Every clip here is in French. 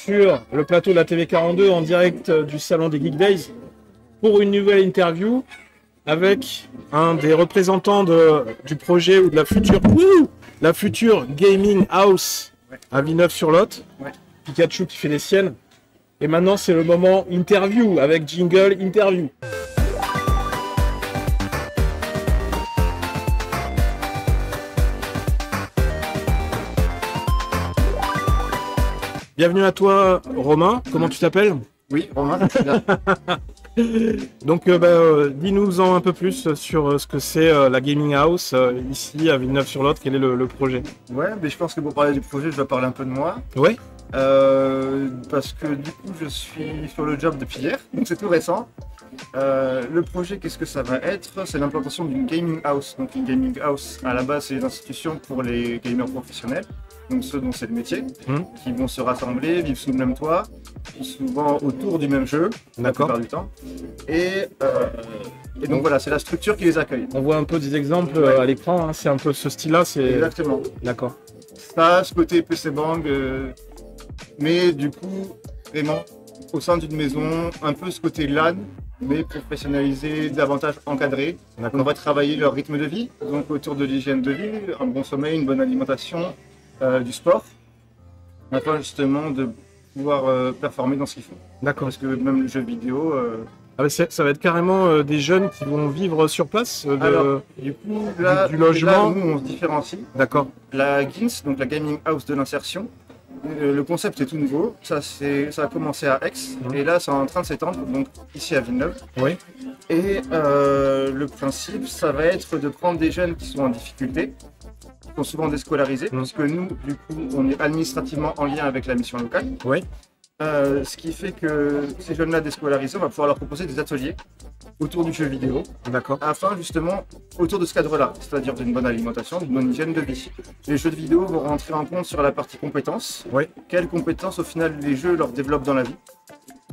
sur le plateau de la TV42 en direct du salon des Geek Days pour une nouvelle interview avec un des représentants du projet ou de la future Gaming House à Villeneuve-sur-Lot. Pikachu qui fait les siennes. Et maintenant, c'est le moment interview avec jingle interview. Bienvenue à toi, Romain. Comment tu t'appelles? Oui, Romain. Donc, dis-nous-en un peu plus sur ce que c'est la Gaming House ici à Villeneuve-sur-Lot. Quel est le projet? Ouais, mais je pense que pour parler du projet, je vais parler un peu de moi. Ouais. Parce que du coup, je suis sur le job depuis hier, donc c'est tout récent. Le projet, qu'est-ce que ça va être? C'est l'implantation d'une gaming house. Donc une gaming house, à la base, c'est une institution pour les gamers professionnels, donc ceux dont c'est le métier, qui vont se rassembler, vivre sous le même toit, souvent autour du même jeu, la plupart du temps. Et donc voilà, c'est la structure qui les accueille. On voit un peu des exemples à l'écran, hein. C'est un peu ce style-là. Exactement. D'accord. Ça, ce côté PC Bang, mais du coup, vraiment, au sein d'une maison, un peu ce côté LAN, mais professionnalisé, davantage encadré. On va travailler leur rythme de vie, donc autour de l'hygiène de vie, un bon sommeil, une bonne alimentation, du sport, afin justement de pouvoir performer dans ce qu'ils font. D'accord. Parce que même le jeu vidéo... ça va être carrément des jeunes qui vont vivre sur place Alors, du coup, là, du logement. Là, nous, on se différencie. D'accord. La GINS, donc la Gaming House de l'insertion, le concept est tout nouveau. Ça a commencé à Aix et là, c'est en train de s'étendre, donc ici à Villeneuve. Oui. Et le principe, ça va être de prendre des jeunes qui sont en difficulté, qui sont souvent déscolarisés, parce que nous, du coup, on est administrativement en lien avec la mission locale. Oui. Ce qui fait que ces jeunes-là déscolarisés, on va pouvoir leur proposer des ateliers autour du jeu vidéo, afin justement autour de ce cadre-là, c'est-à-dire d'une bonne alimentation, d'une bonne hygiène de vie. Les jeux de vidéo vont rentrer en compte sur la partie compétences. Oui. Quelles compétences au final les jeux leur développent dans la vie.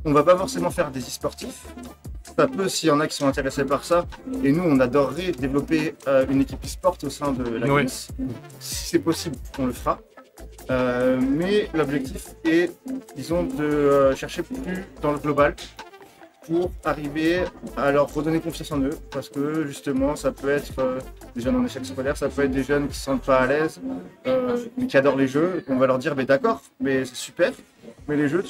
On va pas forcément faire des e-sportifs. Ça peut s'il y en a qui sont intéressés par ça. Et nous, on adorerait développer une équipe e-sport au sein de la GINS. Si c'est possible, on le fera. Mais l'objectif est, disons, de chercher plus dans le global pour arriver à leur redonner confiance en eux, parce que justement ça peut être des jeunes en échec scolaire, ça peut être des jeunes qui se sentent pas à l'aise, mais qui adorent les jeux. On va leur dire d'accord, mais c'est super, mais les jeux,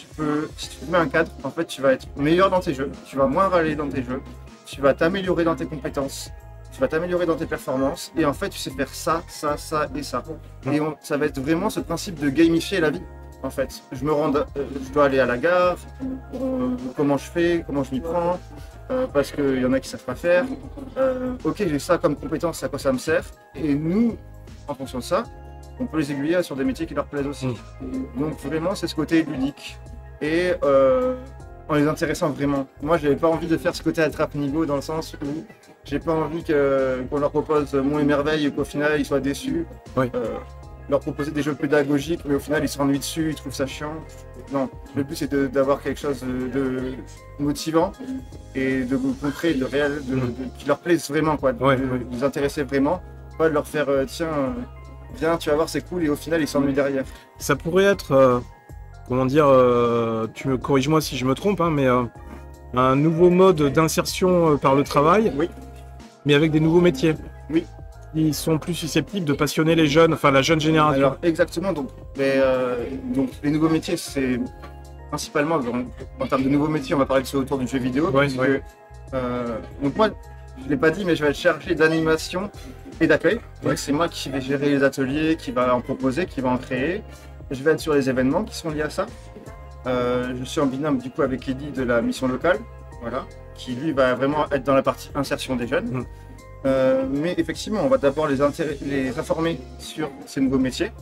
si tu te mets un cadre, en fait tu vas être meilleur dans tes jeux, tu vas moins râler dans tes jeux, tu vas t'améliorer dans tes compétences, tu vas t'améliorer dans tes performances, et en fait tu sais faire ça, ça, ça et ça. Et ça va être vraiment ce principe de gamifier la vie. En fait, je dois aller à la gare, comment je fais, comment je m'y prends, parce qu'il y en a qui ne savent pas faire. Ok, j'ai ça comme compétence, à quoi ça me sert. Et nous, en fonction de ça, on peut les aiguiller sur des métiers qui leur plaisent aussi. Donc vraiment, c'est ce côté ludique. Et en les intéressant vraiment. Moi, je n'avais pas envie de faire ce côté attrape-nigo dans le sens où j'ai pas envie qu'on leur propose Monts et Merveilles et qu'au final, ils soient déçus. Oui. Leur proposer des jeux pédagogiques, mais au final ils s'ennuient dessus, ils trouvent ça chiant. Non, le but c'est d'avoir quelque chose de motivant et de concret, de réel, qui leur plaise vraiment, quoi, de les intéresser vraiment, pas de leur faire tiens, viens, tu vas voir, c'est cool, et au final ils s'ennuient derrière. Ça pourrait être, comment dire, tu me corriges-moi si je me trompe, hein, mais un nouveau mode d'insertion par le travail, mais avec des nouveaux métiers. Oui. Ils sont plus susceptibles de passionner les jeunes, enfin la jeune génération. Alors exactement, donc les nouveaux métiers, c'est principalement, en termes de nouveaux métiers, on va parler de ce autour du jeu vidéo. Donc moi, je ne l'ai pas dit, mais je vais être chargé d'animation et d'accueil. Donc c'est moi qui vais gérer les ateliers, qui va en proposer, qui va en créer. Je vais être sur les événements qui sont liés à ça. Je suis en binôme du coup avec Eddy de la mission locale, voilà, qui lui va vraiment être dans la partie insertion des jeunes. Mais effectivement, on va d'abord les informer sur ces nouveaux métiers.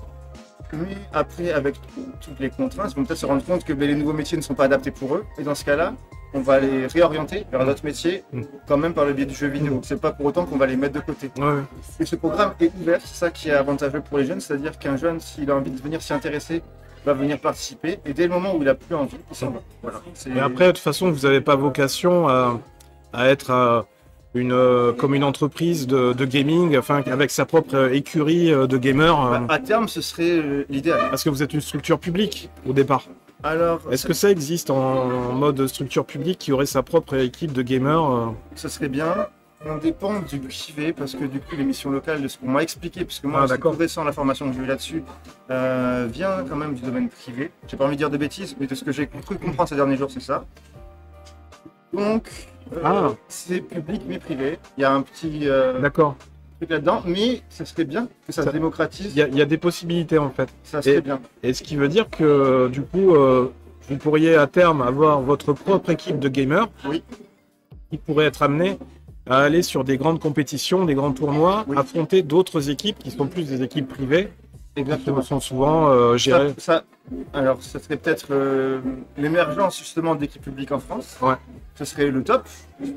Mais après, avec toutes les contraintes, ils vont peut-être se rendre compte que les nouveaux métiers ne sont pas adaptés pour eux. Et dans ce cas-là, on va les réorienter vers d'autres métiers, quand même par le biais du jeu vidéo. C'est pas pour autant qu'on va les mettre de côté. Et ce programme est ouvert, c'est ça qui est avantageux pour les jeunes, c'est-à-dire qu'un jeune, s'il a envie de venir s'y intéresser, va venir participer. Et dès le moment où il n'a plus envie, il s'en va. Voilà. Et après, de toute façon, vous n'avez pas vocation à être comme une entreprise de gaming, enfin avec sa propre écurie de gamers. À terme, ce serait l'idéal. Parce que vous êtes une structure publique au départ. Alors, Est-ce que ça existe en mode structure publique qui aurait sa propre équipe de gamers? ça serait bien. On dépend du privé parce que du coup l'émission locale, de ce qu'on m'a expliqué, puisque moi Ah, c'est d'accord. tout récent la formation que j'ai eue là-dessus, vient quand même du domaine privé. J'ai pas envie de dire de bêtises, mais de ce que j'ai cru comprendre ces derniers jours, c'est ça. Donc c'est public mais privé. Il y a un petit D'accord. truc là-dedans, mais ça serait bien que ça se démocratise. Il y a des possibilités en fait. Ça serait bien. Et ce qui veut dire que du coup, vous pourriez à terme avoir votre propre équipe de gamers Oui. qui pourrait être amenée à aller sur des grandes compétitions, des grands tournois, Oui. affronter d'autres équipes qui sont plus des équipes privées, Exactement. qui sont souvent gérées. Alors, ça serait peut-être l'émergence justement d'équipes publiques en France. Ouais. Ce serait le top,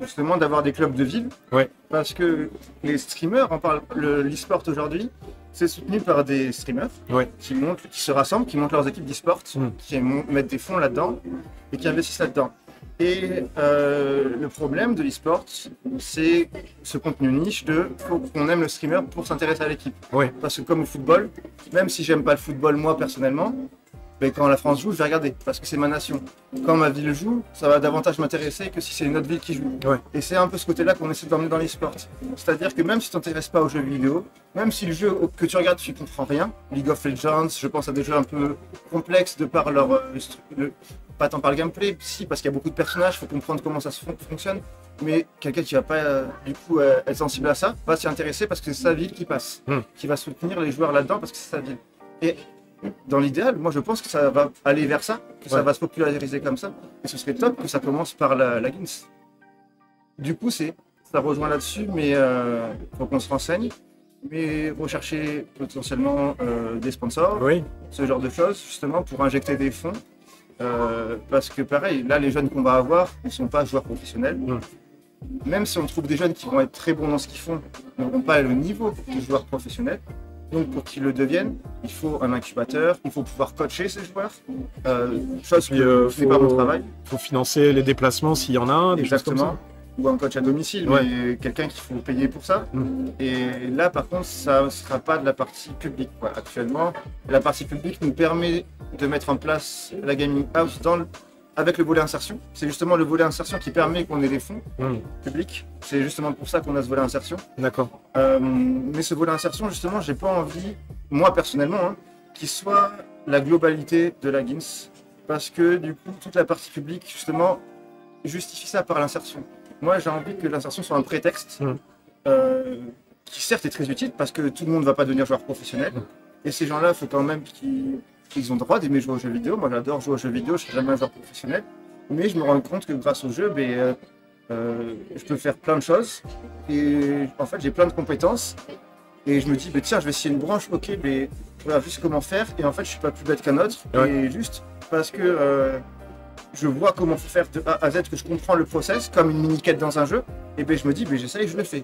justement, d'avoir des clubs de ville. Ouais. Parce que les streamers, on parle, l'e-sport aujourd'hui, c'est soutenu par des streamers Ouais. qui se rassemblent, qui montent leurs équipes d'e-sport, qui mettent des fonds là-dedans et qui investissent là-dedans. Et le problème de l'e-sport, c'est ce contenu niche de faut qu'on aime le streamer pour s'intéresser à l'équipe. Ouais. Parce que comme au football, même si j'aime pas le football moi personnellement, ben, quand la France joue, je vais regarder parce que c'est ma nation. Quand ma ville joue, ça va davantage m'intéresser que si c'est une autre ville qui joue. Ouais. Et c'est un peu ce côté-là qu'on essaie d'emmener dans l'e-sport. C'est-à-dire que même si tu t'intéresses pas aux jeux vidéo, même si le jeu que tu regardes, tu comprends rien, League of Legends, je pense à des jeux un peu complexes de par leur pas tant par le gameplay, si, parce qu'il y a beaucoup de personnages, il faut comprendre comment ça fonctionne. Mais quelqu'un qui va pas, du coup, être sensible à ça, va s'y intéresser parce que c'est sa ville qui passe, qui va soutenir les joueurs là-dedans parce que c'est sa ville. Et dans l'idéal, moi je pense que ça va aller vers ça, que ça va se populariser comme ça. Et ce serait top que ça commence par la GINS. Du coup, ça rejoint là-dessus, mais faut qu'on se renseigne. Mais rechercher potentiellement des sponsors, Oui. ce genre de choses, justement, pour injecter des fonds. Parce que pareil, là les jeunes qu'on va avoir, ils ne sont pas joueurs professionnels. Même si on trouve des jeunes qui vont être très bons dans ce qu'ils font, ils n'auront pas le niveau de joueurs professionnels. Donc pour qu'ils le deviennent, il faut un incubateur, il faut pouvoir coacher ces joueurs, chose que ce n'est pas mon travail. Il faut financer les déplacements s'il y en a, des choses comme ça. Exactement. Ou un coach à domicile, mais quelqu'un qu'il faut payer pour ça. Et là, par contre, ça ne sera pas de la partie publique. Quoi. Actuellement, la partie publique nous permet de mettre en place la gaming house avec le volet insertion. C'est justement le volet insertion qui permet qu'on ait des fonds publics. C'est justement pour ça qu'on a ce volet insertion. D'accord. Mais ce volet insertion, justement, j'ai pas envie, moi personnellement, hein, qu'il soit la globalité de la GINS. Parce que du coup, toute la partie publique, justement, justifie ça par l'insertion. Moi, j'ai envie que l'insertion soit un prétexte qui, certes, est très utile parce que tout le monde ne va pas devenir joueur professionnel. Et ces gens-là, il faut quand même qu'ils ont le droit d'aimer jouer aux jeux vidéo. Moi, j'adore jouer aux jeux vidéo, je ne serai jamais un joueur professionnel. Mais je me rends compte que grâce au jeu, je peux faire plein de choses. Et en fait, j'ai plein de compétences. Et je me dis, tiens, je vais essayer une branche, ok, mais voilà, juste comment faire. Et en fait, je suis pas plus bête qu'un autre. Ouais. Et juste parce que je vois comment faire de A à Z, que je comprends le process, comme une mini-quête dans un jeu, et ben je me dis, j'essaye, je le fais.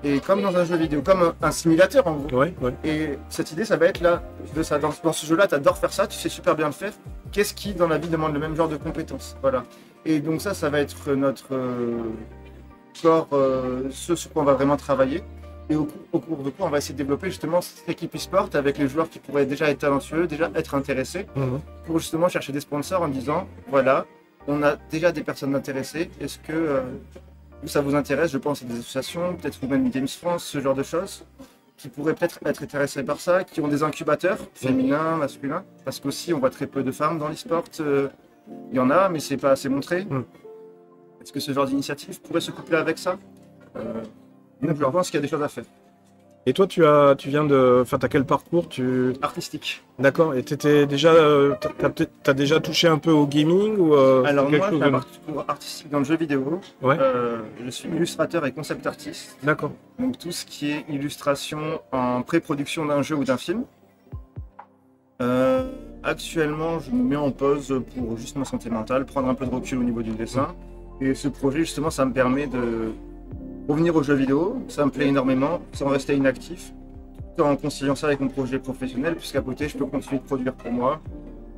Et comme dans un jeu vidéo, comme un simulateur en gros. Ouais. Et cette idée, ça va être là, de ça. Dans ce jeu-là, tu adores faire ça, tu sais super bien le faire. Qu'est-ce qui, dans la vie, demande le même genre de compétences? Voilà. Et donc ça va être notre corps, ce sur quoi on va vraiment travailler. Et au cours de quoi on va essayer de développer justement cette équipe e-sport avec les joueurs qui pourraient déjà être talentueux, déjà être intéressés, pour justement chercher des sponsors en disant, voilà, on a déjà des personnes intéressées, est-ce que ça vous intéresse? Je pense à des associations, peut-être ou même Games France, ce genre de choses, qui pourraient peut-être être intéressées par ça, qui ont des incubateurs féminins, masculins, parce qu'aussi on voit très peu de femmes dans l'e-sport, il y en a, mais c'est pas assez montré. Est-ce que ce genre d'initiative pourrait se coupler avec ça? Donc je pense qu'il y a des choses à faire. Et toi, tu viens de... Enfin, t'as quel parcours Artistique. D'accord. Et t'étais déjà... t'as déjà touché un peu au gaming ou Alors quelque moi, chose j'ai un de... parcours artistique dans le jeu vidéo. Ouais. Je suis illustrateur et concept artiste. D'accord. Donc tout ce qui est illustration en pré-production d'un jeu ou d'un film. Actuellement, je me mets en pause pour juste ma santé mentale, prendre un peu de recul au niveau du dessin. Et ce projet, justement, ça me permet de revenir aux jeux vidéo. Ça me plaît énormément, sans rester inactif, tout en conciliant ça avec mon projet professionnel, puisqu'à côté, je peux continuer de produire pour moi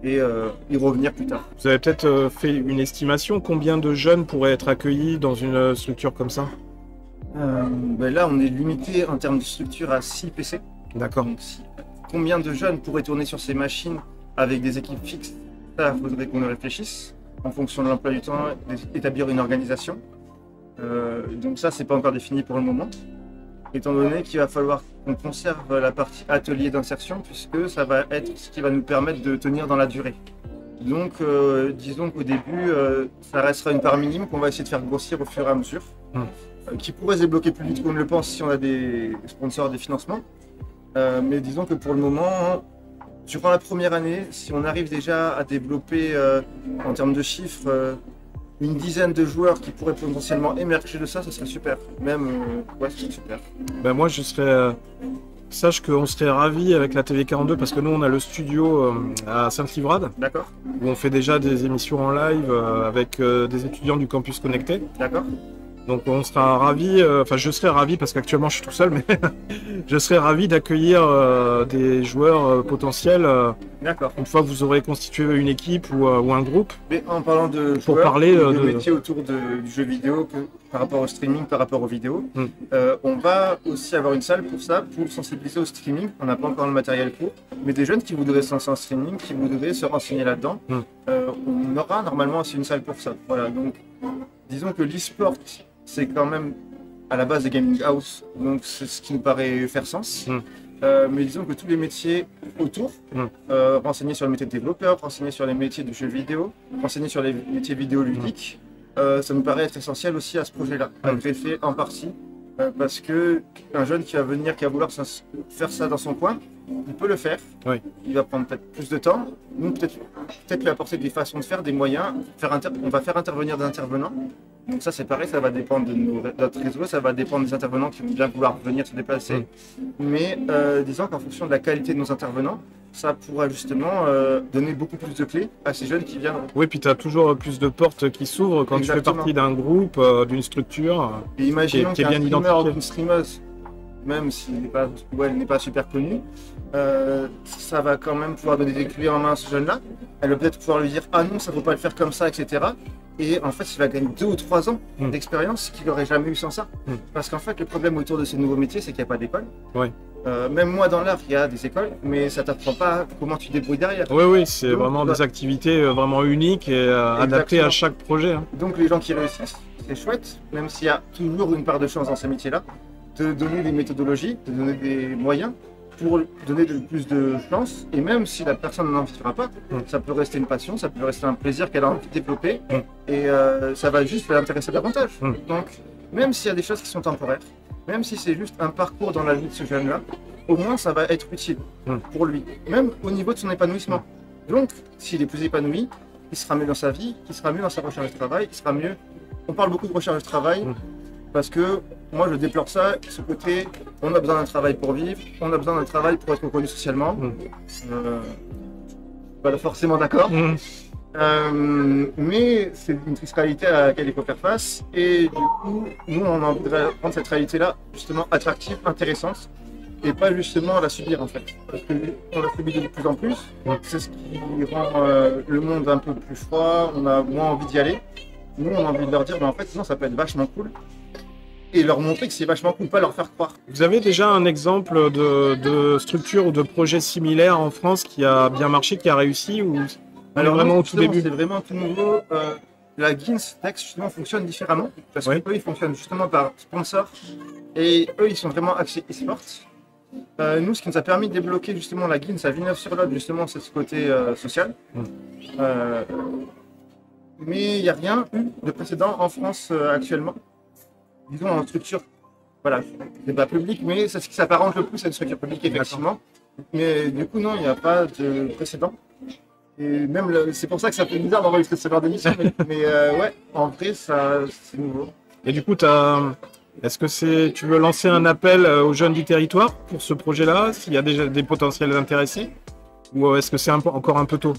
et y revenir plus tard. Vous avez peut-être fait une estimation, combien de jeunes pourraient être accueillis dans une structure comme ça? Là, on est limité en termes de structure à 6 PC. D'accord. Donc, combien de jeunes pourraient tourner sur ces machines avec des équipes fixes? ça, il faudrait qu'on y réfléchisse en fonction de l'emploi du temps, d'établir une organisation. Donc ça, c'est pas encore défini pour le moment, étant donné qu'il va falloir qu'on conserve la partie atelier d'insertion, puisque ça va être ce qui va nous permettre de tenir dans la durée. Donc, disons qu'au début, ça restera une part minime qu'on va essayer de faire grossir au fur et à mesure, qui pourrait se débloquer plus vite qu'on ne le pense si on a des sponsors, des financements. Mais disons que pour le moment, durant la première année, si on arrive déjà à développer en termes de chiffres une dizaine de joueurs qui pourraient potentiellement émerger de ça, ça serait super. Même, ouais, ce serait super. Ben moi, je serais. Sache qu'on serait ravis avec la TV42 parce que nous, on a le studio à Sainte-Livrade. D'accord. Où on fait déjà des émissions en live avec des étudiants du campus connecté. D'accord. Donc on sera ravis, enfin je serais ravi parce qu'actuellement je suis tout seul, mais je serais ravi d'accueillir des joueurs potentiels D'accord. une fois que vous aurez constitué une équipe ou un groupe. Mais en parlant de pour joueurs, parler de métiers autour du jeu vidéo, par rapport au streaming, par rapport aux vidéos, on va aussi avoir une salle pour ça, pour sensibiliser au streaming. On n'a pas encore le matériel pour, mais des jeunes qui voudraient se lancer en streaming, qui voudraient se renseigner là-dedans, on aura normalement aussi une salle pour ça. Voilà, donc disons que l'e-sport, c'est quand même à la base des gaming house, donc c'est ce qui nous paraît faire sens. Mais disons que tous les métiers autour, renseigner sur le métier de développeur, renseigner sur les métiers du jeu vidéo, renseigner sur les métiers vidéoludiques, ça nous paraît être essentiel aussi à ce projet-là, à greffer en partie, parce que un jeune qui va venir, qui va vouloir faire ça dans son coin, il peut le faire. Oui. Il va prendre peut-être plus de temps. Nous, peut-être lui apporter des façons de faire, des moyens. On va faire intervenir des intervenants. Donc ça, c'est pareil, ça va dépendre de notre réseau, ça va dépendre des intervenants qui vont bien vouloir venir se déplacer. Mais disons qu'en fonction de la qualité de nos intervenants, ça pourra justement donner beaucoup plus de clés à ces jeunes qui viendront. Oui, puis tu as toujours plus de portes qui s'ouvrent quand tu fais partie d'un groupe, d'une structure et imaginons qui est bien identifiée. Une streameuse, même si elle n'est pas super connue, ça va quand même pouvoir donner des clés en main à ce jeune-là. Elle va peut-être pouvoir lui dire « Ah non, ça ne faut pas le faire comme ça, etc. » Et en fait, il va gagner 2 ou 3 ans d'expérience qu'il n'aurait jamais eu sans ça. Parce qu'en fait, le problème autour de ces nouveaux métiers, c'est qu'il n'y a pas d'école. Oui. Même moi, dans l'art, il y a des écoles, mais ça ne t'apprend pas comment tu te débrouilles derrière. Oui, oui, c'est vraiment des activités vraiment uniques et adaptées à chaque projet. Donc les gens qui réussissent, c'est chouette, même s'il y a toujours une part de chance dans ces métiers-là, de donner des méthodologies, de donner des moyens pour donner plus de chance. Et même si la personne n'en vivra pas, ça peut rester une passion, ça peut rester un plaisir qu'elle a envie de développer. Et ça va juste l'intéresser davantage. Donc, même s'il y a des choses qui sont temporaires, même si c'est juste un parcours dans la vie de ce jeune-là, au moins ça va être utile pour lui, même au niveau de son épanouissement. Donc, s'il est plus épanoui, il sera mieux dans sa vie, il sera mieux dans sa recherche de travail, il sera mieux... On parle beaucoup de recherche de travail, parce que moi je déplore ça, ce côté, on a besoin d'un travail pour vivre, on a besoin d'un travail pour être reconnu socialement. Pas forcément d'accord. Mais c'est une triste réalité à laquelle il faut faire face, et du coup, nous on a envie de rendre cette réalité-là justement attractive, intéressante, et pas justement la subir en fait. Parce qu'on la subit de plus en plus, c'est ce qui rend le monde un peu plus froid, on a moins envie d'y aller. Nous on a envie de leur dire, mais en fait sinon ça peut être vachement cool. Et leur montrer que c'est vachement cool, pas leur faire croire. Vous avez déjà un exemple de structure ou de projet similaire en France qui a bien marché, qui a réussi ou... Alors vraiment au tout début, c'est vraiment tout nouveau. La Guins Tex justement fonctionne différemment parce qu'eux ils fonctionnent justement par sponsor et eux ils sont vraiment axés e-sport. Nous, ce qui nous a permis de débloquer justement la Guins à Villeneuve-sur-Lot, justement, c'est ce côté social. Mais il n'y a rien eu de précédent en France actuellement. Disons en structure, voilà, c'est pas public, mais c'est ce qui s'apparente le plus à une structure publique effectivement. Mais du coup non, il n'y a pas de précédent. Et même c'est pour ça que ça fait bizarre d'enregistrer ce genre d'émission, mais ouais, en vrai c'est nouveau. Et du coup, est-ce que tu veux lancer un appel aux jeunes du territoire pour ce projet-là, s'il y a déjà des potentiels intéressés, ou est-ce que c'est encore un peu tôt?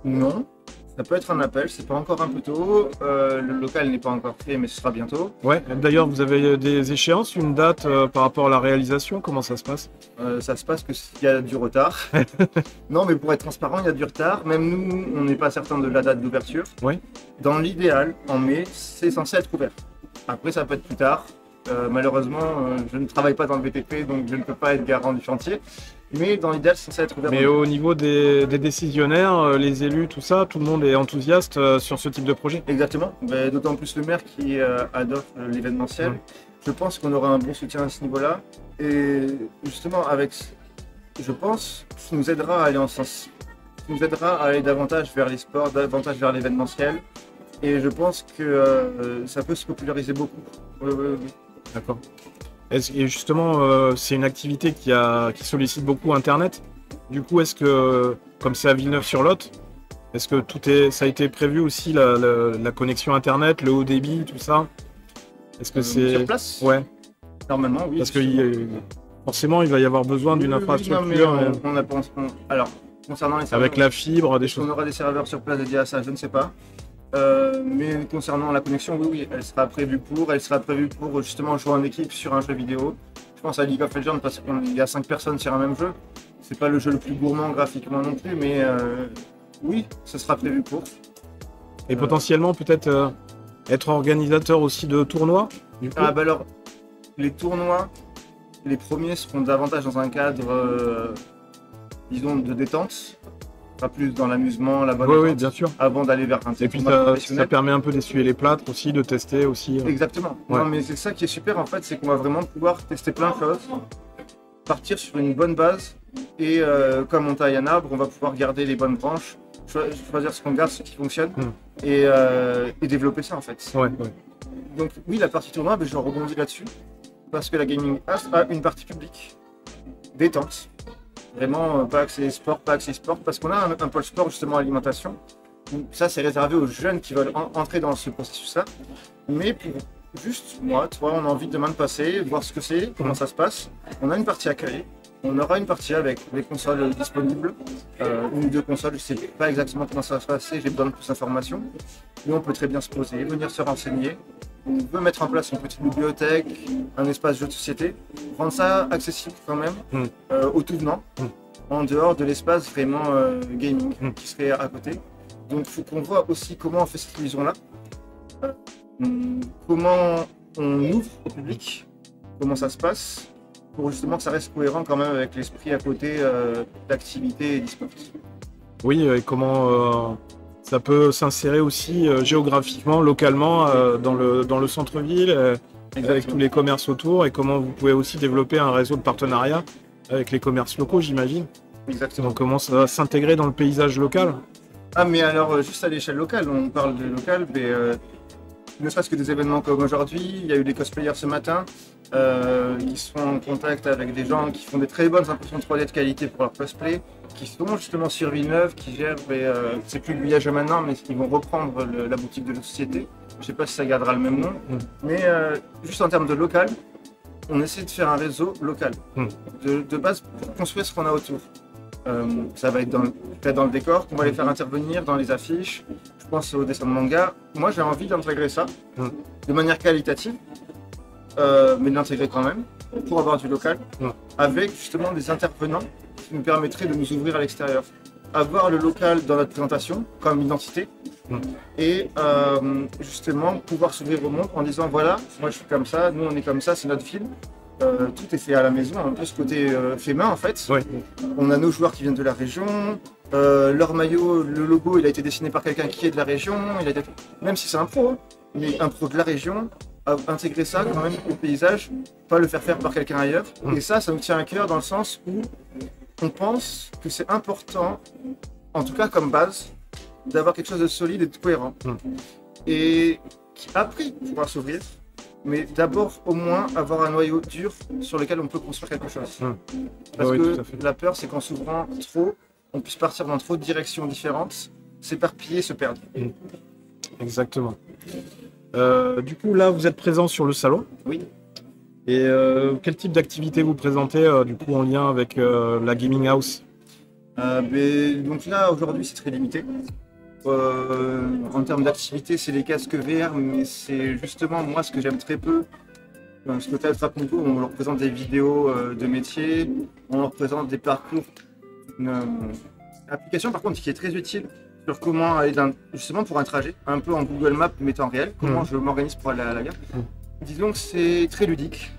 Non. Ça peut être un appel, c'est pas encore un peu tôt. Le local n'est pas encore fait, mais ce sera bientôt. Ouais. D'ailleurs, vous avez des échéances, une date par rapport à la réalisation? Comment ça se passe? Ça se passe qu'il y a du retard. Non, mais pour être transparent, il y a du retard. Même nous, on n'est pas certain de la date d'ouverture. Ouais. Dans l'idéal, en mai, c'est censé être ouvert. Après, ça peut être plus tard. Malheureusement, je ne travaille pas dans le BTP, donc je ne peux pas être garant du chantier. mais dans l'idéal, c'est censé être ouvert. Mais au niveau des décisionnaires, les élus, tout ça, tout le monde est enthousiaste sur ce type de projet. Exactement, d'autant plus le maire qui adore l'événementiel. Je pense qu'on aura un bon soutien à ce niveau-là. Et justement, je pense que ça nous aidera à aller en sens. Ça nous aidera à aller davantage vers les sports, davantage vers l'événementiel. Et je pense que ça peut se populariser beaucoup. D'accord. Et justement, c'est une activité qui sollicite beaucoup Internet. Du coup, est-ce que, comme c'est à Villeneuve-sur-Lot, est-ce que ça a été prévu aussi, la connexion Internet, le haut débit, tout ça? Est-ce que c'est... Sur place? Ouais. Normalement, oui. Parce que forcément, il va y avoir besoin d'une infrastructure. Alors, concernant les serveurs... Avec la fibre, des choses... On aura des serveurs sur place dédiés à ça, je ne sais pas. Mais concernant la connexion, oui, elle sera prévue pour justement jouer en équipe sur un jeu vidéo. Je pense à League of Legends parce qu'il y a 5 personnes sur un même jeu. C'est pas le jeu le plus gourmand graphiquement non plus, mais oui, ce sera prévu pour. Et potentiellement peut-être être organisateur aussi de tournois du coup. Alors, les tournois, les premiers seront davantage dans un cadre, disons, de détente. Pas plus dans l'amusement, la bonne oui, bien sûr. Avant d'aller vers un Et puis tournoi ça permet un peu d'essuyer les plâtres aussi, de tester aussi. Exactement. Ouais. Non, mais c'est ça qui est super en fait, c'est qu'on va vraiment pouvoir tester plein de choses, partir sur une bonne base et comme on taille un arbre, on va pouvoir garder les bonnes branches, choisir ce qu'on garde, ce qui fonctionne et développer ça en fait. Ouais. Donc oui, la partie tournoi, je rebondis là-dessus parce que la Gaming House a une partie publique, détente. Vraiment, pas accès sport, parce qu'on a un pôle sport justement alimentation. Donc, ça, c'est réservé aux jeunes qui veulent entrer dans ce processus-là. Mais pour juste moi, toi, on a envie demain de passer, voir ce que c'est, comment ça se passe. On a une partie accueil. On aura une partie avec les consoles disponibles, une ou deux consoles, je sais pas exactement comment ça va se passer, j'ai besoin de plus d'informations. Mais on peut très bien se poser, venir se renseigner. On veut mettre en place une petite bibliothèque, un espace jeu de société, rendre ça accessible quand même aux tout venants, en dehors de l'espace vraiment gaming qui serait à côté. Donc il faut qu'on voit aussi comment on fait cette illusion-là, comment on ouvre au public, comment ça se passe, pour justement que ça reste cohérent quand même avec l'esprit à côté d'activité et d'e-sport. Oui, et comment ça peut s'insérer aussi géographiquement, localement, dans le centre-ville, avec tous les commerces autour, et comment vous pouvez aussi développer un réseau de partenariat avec les commerces locaux, j'imagine. Exactement. Donc comment ça va s'intégrer dans le paysage local? Ah mais alors, juste à l'échelle locale, on parle de local, mais ne serait-ce que des événements comme aujourd'hui, il y a eu des cosplayers ce matin qui sont en contact avec des gens qui font des très bonnes impressions 3D de qualité pour leur cosplay, qui sont justement sur Villeneuve, qui gèrent, c'est plus le Villager maintenant, mais ils vont reprendre la boutique de la société. Je sais pas si ça gardera le même nom, mais juste en termes de local, on essaie de faire un réseau local, de base pour construire ce qu'on a autour. Ça va être peut-être dans le décor, qu'on va les faire intervenir dans les affiches. Je pense au dessin de manga. Moi, j'ai envie d'intégrer ça de manière qualitative, mais de l'intégrer quand même pour avoir du local, avec justement des intervenants qui nous permettraient de nous ouvrir à l'extérieur. Avoir le local dans notre présentation comme identité et justement pouvoir s'ouvrir au monde en disant voilà, moi je suis comme ça, nous on est comme ça, c'est notre film. Tout est fait à la maison, un peu ce côté fait main en fait. Ouais. On a nos joueurs qui viennent de la région, leur maillot, le logo il a été dessiné par quelqu'un qui est de la région, même si c'est un pro, mais un pro de la région, intégrer ça quand même au paysage, pas le faire par quelqu'un ailleurs. Et ça nous tient à cœur dans le sens où on pense que c'est important, en tout cas comme base, d'avoir quelque chose de solide et de cohérent. Et qui après pourra s'ouvrir. Mais d'abord, au moins, avoir un noyau dur sur lequel on peut construire quelque chose. Parce que la peur, c'est qu'en s'ouvrant trop, on puisse partir dans trop de directions différentes, s'éparpiller, se perdre. Exactement. Du coup, là, vous êtes présent sur le salon. Oui. Et quel type d'activité vous présentez, du coup, en lien avec la Gaming House? Donc là, aujourd'hui, c'est très limité. En termes d'activité, c'est les casques VR, mais c'est justement moi ce que j'aime très peu. Ce côté Attrape Nico, on leur présente des vidéos de métier, on leur présente des parcours. Une application par contre qui est très utile sur comment aller justement pour un trajet, un peu en Google Maps mais temps réel, comment je m'organise pour aller à la gare. Disons que c'est très ludique.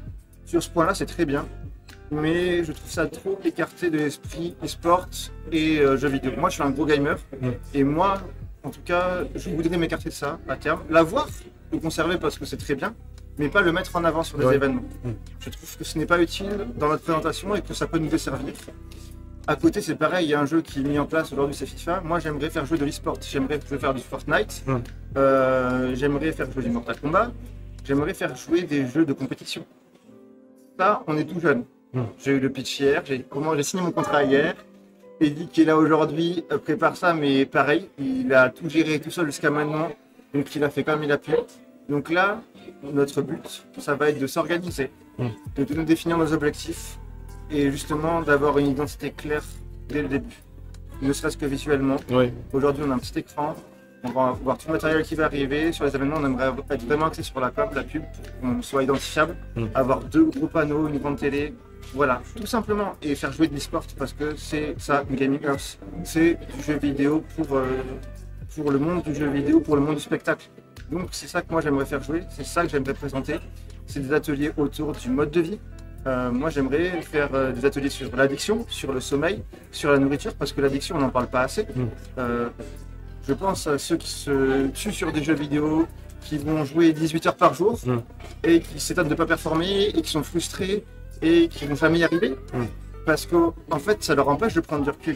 Sur ce point-là, c'est très bien. mais je trouve ça trop écarté de l'esprit e-sport et jeux vidéo. Moi, je suis un gros gamer, et moi, en tout cas, je voudrais m'écarter de ça à terme. L'avoir, le conserver parce que c'est très bien, mais pas le mettre en avant sur des événements. Je trouve que ce n'est pas utile dans notre présentation et que ça peut nous desservir. À côté, c'est pareil, il y a un jeu qui est mis en place aujourd'hui, c'est FIFA. Moi, j'aimerais faire jouer de l'e-sport. J'aimerais faire du Fortnite. J'aimerais faire jouer du Mortal Kombat. J'aimerais faire jouer des jeux de compétition. Ça, on est tout jeune. J'ai eu le pitch hier, j'ai signé mon contrat hier. Eddy qui est là aujourd'hui prépare ça, mais pareil, il a tout géré tout seul jusqu'à maintenant. Donc il a fait comme il a pu. Donc là, notre but, ça va être de s'organiser, de nous définir nos objectifs et justement d'avoir une identité claire dès le début. Ne serait-ce que visuellement. Aujourd'hui, on a un petit écran. On va voir tout le matériel qui va arriver. Sur les événements, on aimerait être vraiment axé sur la com, la pub, pour qu'on soit identifiable. Avoir 2 gros panneaux, une grande télé. Voilà, tout simplement. Et faire jouer de l'e-sport parce que c'est ça, une gaming house. C'est du jeu vidéo pour le monde du jeu vidéo, pour le monde du spectacle. Donc c'est ça que moi j'aimerais faire jouer, c'est ça que j'aimerais présenter. C'est des ateliers autour du mode de vie. Moi j'aimerais faire des ateliers sur l'addiction, sur le sommeil, sur la nourriture, parce que l'addiction on n'en parle pas assez. Je pense à ceux qui se tuent sur des jeux vidéo, qui vont jouer 18 heures par jour et qui s'étonnent de ne pas performer et qui sont frustrés et qui vont jamais y arriver parce qu'en fait ça leur empêche de prendre du recul.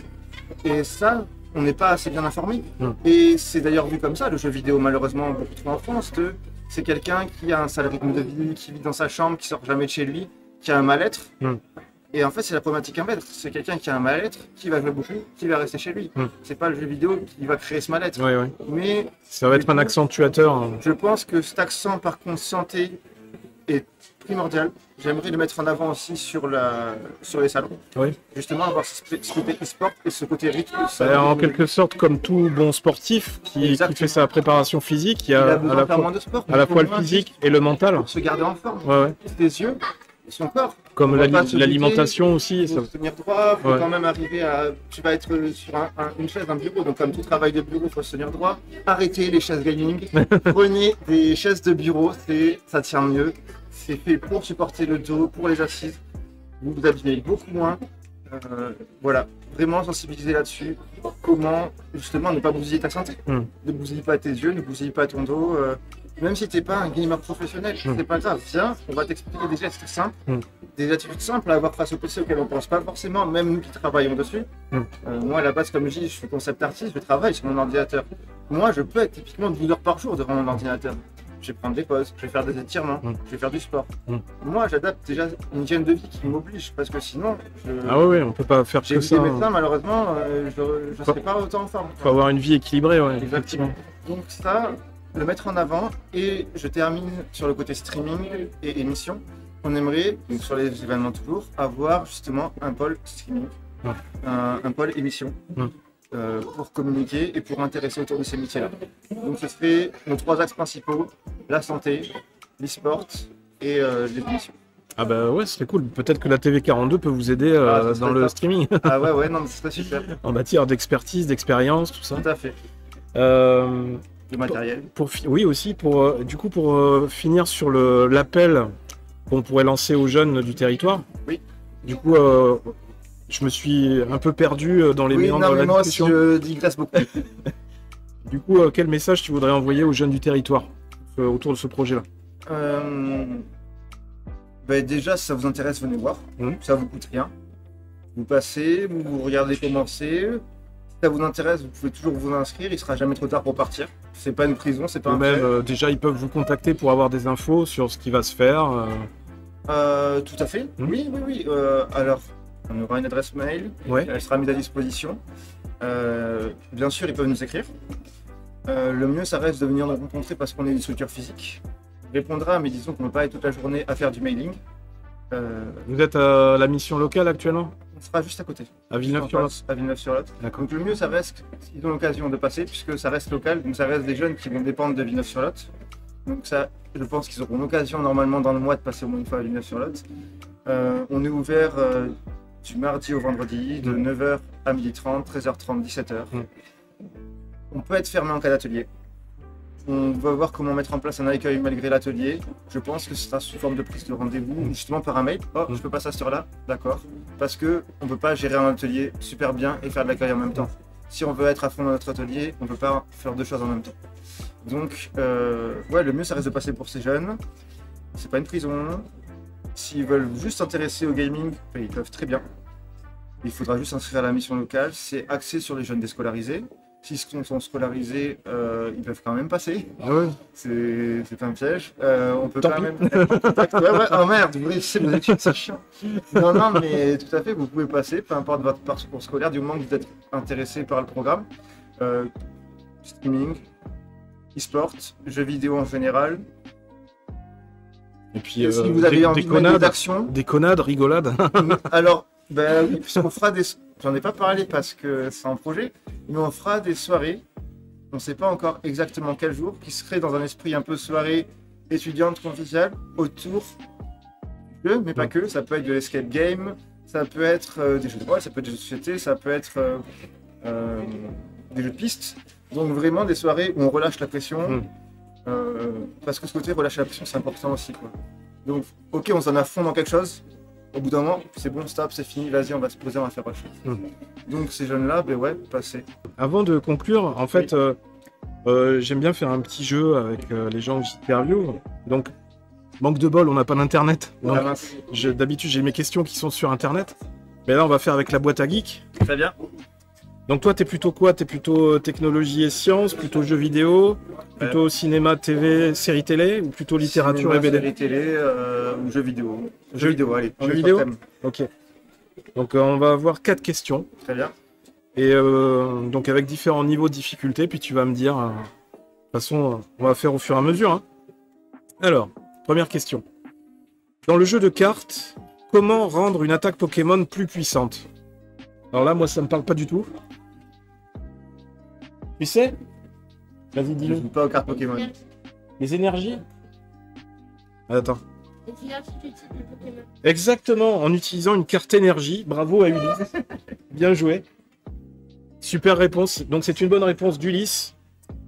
Et ça, on n'est pas assez bien informé. Et c'est d'ailleurs vu comme ça, le jeu vidéo malheureusement beaucoup trop en France, c'est quelqu'un qui a un sale rythme de vie, qui vit dans sa chambre, qui sort jamais de chez lui, qui a un mal-être. Et en fait, c'est la problématique inverse. C'est quelqu'un qui a un mal-être, qui va jouer beaucoup, qui va rester chez lui. C'est pas le jeu vidéo qui va créer ce mal-être. Mais ça va être un accentuateur. Je pense que cet accent, par contre, santé est primordial. J'aimerais le mettre en avant aussi sur les salons. Justement, avoir ce côté e-sport et ce côté rythme. En quelque sorte, comme tout bon sportif qui fait sa préparation physique, il y a à la fois le physique et le mental. Pour se garder en forme. Tes yeux, son corps. Comme l'alimentation aussi. Il faut se tenir droit, il faut quand même arriver à... Tu vas être sur une chaise, un bureau, donc comme tout travail de bureau, il faut se tenir droit. Arrêtez les chaises gaming, prenez des chaises de bureau, ça tient mieux. C'est fait pour supporter le dos, pour les assises. Vous vous abîmez beaucoup moins. Voilà, vraiment sensibiliser là-dessus. Comment justement ne pas bousiller ta santé. Ne bousille pas tes yeux, ne bousille pas ton dos. Même si tu n'es pas un gamer professionnel, c'est pas grave. Viens, on va t'expliquer des gestes simples, des attitudes simples à avoir face au PC auxquelles on ne pense pas forcément, même nous qui travaillons dessus. Moi, à la base, comme je dis, je suis concept artiste, je travaille sur mon ordinateur. Moi, je peux être typiquement 12 heures par jour devant mon ordinateur. Je vais prendre des pauses, je vais faire des étirements, je vais faire du sport. Moi, j'adapte déjà une hygiène de vie qui m'oblige, parce que sinon... on peut pas faire que ça. J'ai vu des médecins, malheureusement, je ne serais pas autant en forme. Il faut avoir une vie équilibrée, Exactement. Donc ça, le mettre en avant, et je termine sur le côté streaming et émission. On aimerait, donc sur les événements toujours, avoir justement un pôle streaming, un pôle émission. Pour communiquer et pour intéresser autour de ces métiers-là. Donc ce serait nos 3 axes principaux, la santé, l'e-sport et l'émission. Ah bah ouais, ce serait cool. Peut-être que la TV42 peut vous aider dans le streaming. Ah ouais, non, mais ce serait super. En matière d'expertise, d'expérience, tout ça. Tout à fait. Le matériel. Oui, aussi, pour finir sur l'appel qu'on pourrait lancer aux jeunes du territoire. Oui. Du coup, je me suis un peu perdu dans les méandres de la discussion. Moi aussi, je digresse beaucoup. Du coup, quel message tu voudrais envoyer aux jeunes du territoire autour de ce projet-là? Déjà, si ça vous intéresse, venez voir. Ça vous coûte rien. Vous passez, vous regardez comment c'est. Si ça vous intéresse, vous pouvez toujours vous inscrire. Il sera jamais trop tard pour partir. C'est pas une prison, c'est pas un même déjà, ils peuvent vous contacter pour avoir des infos sur ce qui va se faire. Tout à fait. Oui. Alors. On aura une adresse mail, elle sera mise à disposition. Bien sûr, ils peuvent nous écrire. Le mieux, ça reste de venir nous rencontrer parce qu'on est une structure physique. On répondra, mais disons qu'on ne peut pas être toute la journée à faire du mailing. Vous êtes à la mission locale actuellement? On sera juste à côté. À Villeneuve-sur-Lot. À Villeneuve-sur-Lot. Donc le mieux, ça reste, s'ils ont l'occasion de passer, puisque ça reste local, donc ça reste des jeunes qui vont dépendre de Villeneuve-sur-Lot. Donc ça, je pense qu'ils auront l'occasion normalement dans le mois de passer au moins une fois à Villeneuve-sur-Lot. On est ouvert du mardi au vendredi, de 9h à 12h30, 13h30, 17h. On peut être fermé en cas d'atelier. On va voir comment mettre en place un accueil malgré l'atelier. Je pense que ce sera sous forme de prise de rendez-vous, justement par un mail. Oh, je peux passer à cette heure-là, d'accord. Parce que on peut pas gérer un atelier super bien et faire de l'accueil en même temps. Si on veut être à fond dans notre atelier, on peut pas faire deux choses en même temps. Donc, ouais, le mieux, ça reste de passer pour ces jeunes. C'est pas une prison. S'ils veulent juste s'intéresser au gaming, ben, ils peuvent très bien. Il faudra juste s'inscrire à la mission locale. C'est axé sur les jeunes déscolarisés. S'ils sont scolarisés, ils peuvent quand même passer. Ah ouais. C'est pas un piège. On peut Tant quand pis. même être en contact. Ouais, ouais. Oh merde, vous réussissez vos études, c'est chiant. Non, non, mais tout à fait, vous pouvez passer, peu importe votre parcours scolaire, du moment que vous êtes intéressé par le programme. Streaming, e-sport, jeux vidéo en général. Et puis, Si vous avez envie de mettre d'action. des connades, rigolades. Alors, ben oui, puisqu'on fera des. J'en ai pas parlé parce que c'est un projet, mais on fera des soirées. On ne sait pas encore exactement quel jour, qui serait dans un esprit un peu soirée étudiante conviviale autour du jeu, mais pas que. Ça peut être de l'escape game, ça peut être des jeux de rôle, ça peut être des jeux de société, ça peut être des jeux de piste. Donc vraiment des soirées où on relâche la pression. Parce que ce côté relâcher la pression, c'est important aussi, quoi. Donc, ok, on s'en a fond dans quelque chose. Au bout d'un moment, c'est bon, stop, c'est fini, vas-y, on va se poser, on va faire autre chose. Donc ces jeunes-là, ben ouais, passer. Avant de conclure, en fait, j'aime bien faire un petit jeu avec les gens que j'interviewe. Donc, manque de bol, on n'a pas d'internet. Donc, d'habitude, j'ai mes questions qui sont sur internet. Mais là, on va faire avec la boîte à geek. Très bien. Donc toi, t'es plutôt quoi? T'es plutôt technologie et sciences, plutôt jeux vidéo, plutôt cinéma, TV, séries télé, ou plutôt littérature et BD? Séries télé ou jeux vidéo. Jeux vidéo, allez. Jeux vidéo. Ok. Donc on va avoir 4 questions. Très bien. Et donc avec différents niveaux de difficulté, puis tu vas me dire... de toute façon, on va faire au fur et à mesure. Hein. Alors, première question. Dans le jeu de cartes, comment rendre une attaque Pokémon plus puissante? Alors là, moi, ça me parle pas du tout. Tu sais? Vas-y, Je dis-le. joue pas aux cartes Pokémon. Les énergies? Attends. Et tu utilises des Pokémon. Exactement, en utilisant une carte énergie. Bravo à Ulysse. Bien joué. Super réponse. Donc c'est une bonne réponse d'Ulysse.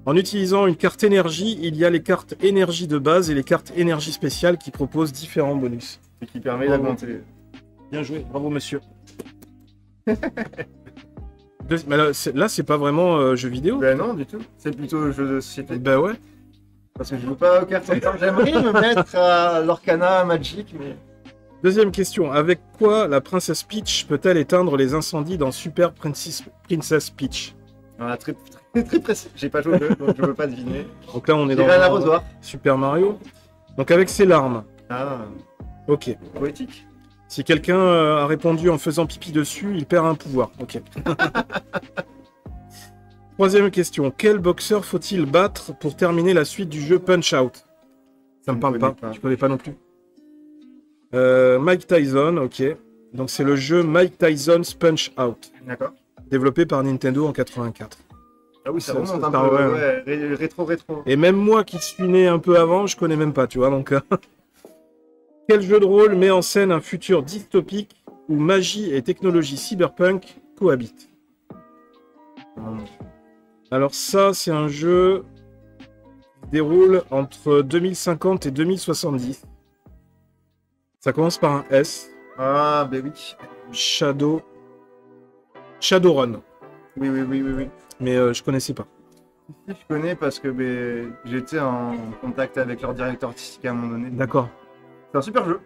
En utilisant une carte énergie, il y a les cartes énergie de base et les cartes énergie spéciales qui proposent différents bonus. Et qui permet d'augmenter. Bien joué, bravo monsieur. Mais là, c'est pas vraiment jeu vidéo. Ben non, du tout. C'est plutôt jeu de société. Ben ouais. Parce que je joue pas aux cartes encore. J'aimerais me mettre à l'Orcana, Magic, mais... Deuxième question. Avec quoi la princesse Peach peut-elle éteindre les incendies dans Super Princess Peach? Ah, très précis. J'ai pas joué au jeu, donc je peux pas deviner. Donc là, on est dans un arrosoir. Super Mario. Donc avec ses larmes. Ah, Ok. poétique. Si quelqu'un a répondu en faisant pipi dessus, il perd un pouvoir. Ok. Troisième question. Quel boxeur faut-il battre pour terminer la suite du jeu Punch-Out? Ça me parle pas. Tu connais pas non plus. Mike Tyson, ok. Donc c'est le jeu Mike Tyson's Punch-Out. D'accord. Développé par Nintendo en 84. Ah oui, ça Ça- remonte ça un part, peu. ouais. Ouais, rétro. Et même moi qui suis né un peu avant, je connais même pas, tu vois. Donc, quel jeu de rôle met en scène un futur dystopique où magie et technologie cyberpunk cohabitent? Alors ça, c'est un jeu qui déroule entre 2050 et 2070. Ça commence par un S. Ah, ben oui. Shadowrun. Oui. Mais je connaissais pas. Je connais parce que ben, j'étais en contact avec leur directeur artistique à un moment donné. D'accord. C'est un super jeu.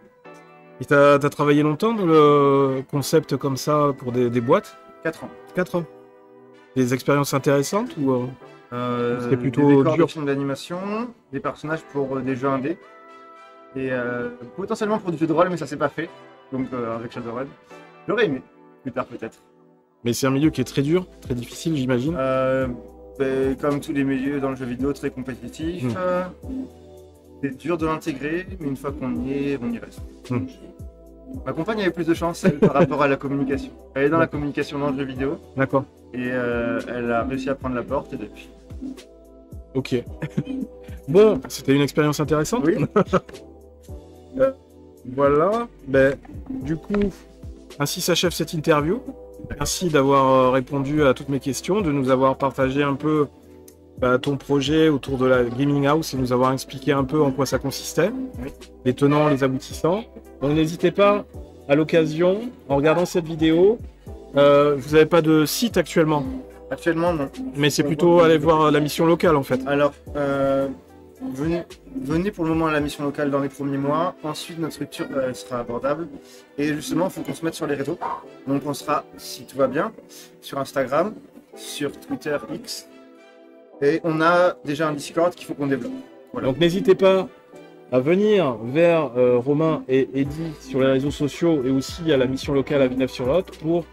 Et t'as travaillé longtemps dans le concept comme ça pour des boîtes? 4 ans. 4 ans. Des expériences intéressantes ou c'était plutôt des décors dur. de films d'animation, des personnages pour des jeux indés. Et potentiellement pour du jeu de rôle, mais ça s'est pas fait. Donc avec Shadowrun. J'aurais aimé, plus tard peut-être. Mais c'est un milieu qui est très dur, très difficile, j'imagine. Ben, comme tous les milieux dans le jeu vidéo, très compétitif. C'est dur de l'intégrer, mais une fois qu'on y est, on y reste. Ma compagne avait plus de chance elle, par rapport à la communication. Elle est dans la communication dans le jeu vidéo D'accord. et elle a réussi à prendre la porte et depuis. Ok. Bon, c'était une expérience intéressante. Oui. Voilà. Ben, du coup, ainsi s'achève cette interview. Merci d'avoir répondu à toutes mes questions, de nous avoir partagé un peu ton projet autour de la Gaming House et nous avoir expliqué un peu en quoi ça consistait, Oui. les tenants, les aboutissants. Donc n'hésitez pas, à l'occasion, en regardant cette vidéo, vous n'avez pas de site actuellement, Actuellement, non. mais c'est plutôt aller voir la mission locale en fait. Alors, venez pour le moment à la mission locale dans les premiers mois. Ensuite, notre structure elle sera abordable. Et justement, il faut qu'on se mette sur les réseaux. Donc, on sera, si tout va bien, sur Instagram, sur Twitter X. Et on a déjà un Discord qu'il faut qu'on développe. Voilà. Donc n'hésitez pas à venir vers Romain et Eddy sur les réseaux sociaux et aussi à la mission locale à Villeneuve-sur-Lot pour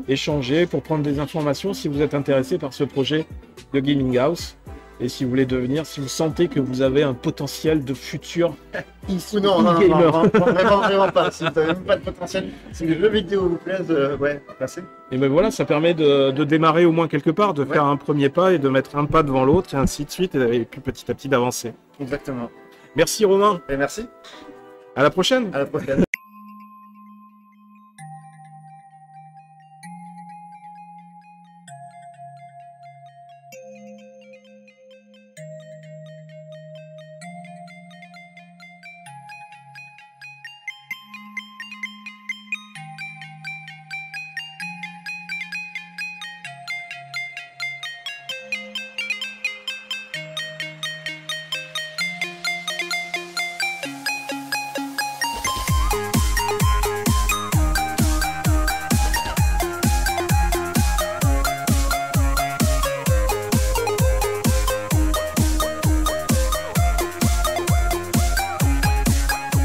échanger, pour prendre des informations si vous êtes intéressé par ce projet de Gaming House et si vous voulez devenir, si vous sentez que vous avez un potentiel de futur Ou non, vraiment pas. Si vous n'avez même pas de potentiel, si les jeux vidéo vous plaisent, ouais, passez. Et ben voilà, ça permet de démarrer au moins quelque part, de faire un premier pas et de mettre un pas devant l'autre et ainsi de suite et puis petit à petit d'avancer. Exactement. Merci Romain, Et merci. à la prochaine. À la prochaine.